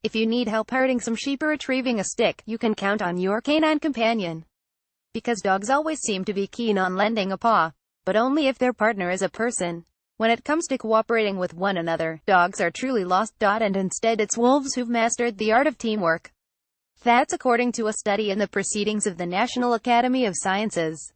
If you need help herding some sheep or retrieving a stick, you can count on your canine companion. Because dogs always seem to be keen on lending a paw, but only if their partner is a person. When it comes to cooperating with one another, dogs are truly lost. And instead it's wolves who've mastered the art of teamwork. That's according to a study in the Proceedings of the National Academy of Sciences.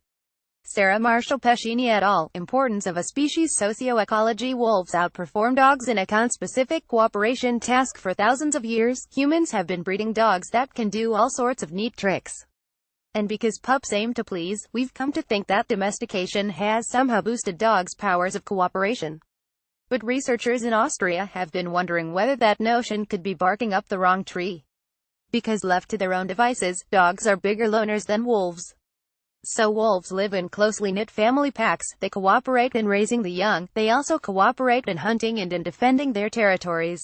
Sarah Marshall-Pescini et al. Importance of a species socioecology. Wolves outperform dogs in a conspecific cooperation task. For thousands of years, humans have been breeding dogs that can do all sorts of neat tricks. And because pups aim to please, we've come to think that domestication has somehow boosted dogs' powers of cooperation. But researchers in Austria have been wondering whether that notion could be barking up the wrong tree. Because left to their own devices, dogs are bigger loners than wolves. So wolves live in closely knit family packs, they cooperate in raising the young, they also cooperate in hunting and in defending their territories.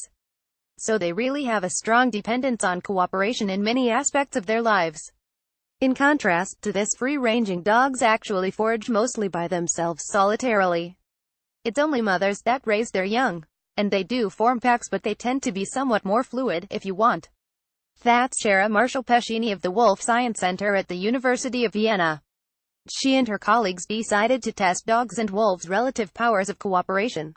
So they really have a strong dependence on cooperation in many aspects of their lives. In contrast to this, free-ranging dogs actually forage mostly by themselves solitarily. It's only mothers that raise their young. And they do form packs, but they tend to be somewhat more fluid, if you want. That's Sarah Marshall-Pescini of the Wolf Science Center at the University of Vienna. She and her colleagues decided to test dogs' and wolves' relative powers of cooperation.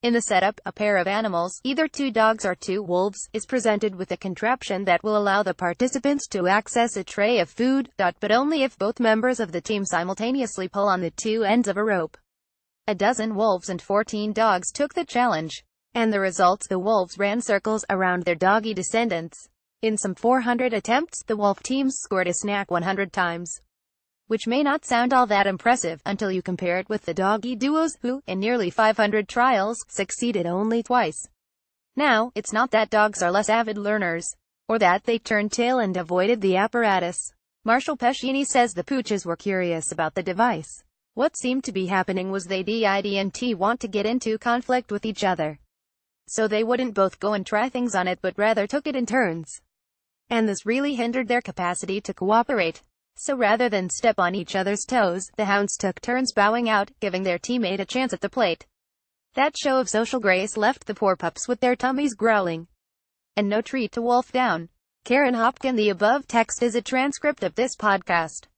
In the setup, a pair of animals, either two dogs or two wolves, is presented with a contraption that will allow the participants to access a tray of food, but only if both members of the team simultaneously pull on the two ends of a rope. A dozen wolves and 14 dogs took the challenge. And the results: the wolves ran circles around their doggy descendants. In some 400 attempts, the wolf teams scored a snack 100 times. Which may not sound all that impressive, until you compare it with the doggy duos, who, in nearly 500 trials, succeeded only twice. Now, it's not that dogs are less avid learners, or that they turned tail and avoided the apparatus. Marshall-Pescini says the pooches were curious about the device. What seemed to be happening was they didn't want to get into conflict with each other. So they wouldn't both go and try things on it, but rather took it in turns. And this really hindered their capacity to cooperate. So rather than step on each other's toes, the hounds took turns bowing out, giving their teammate a chance at the plate. That show of social grace left the poor pups with their tummies growling. And no treat to wolf down. Karen Hopkin. The above text is a transcript of this podcast.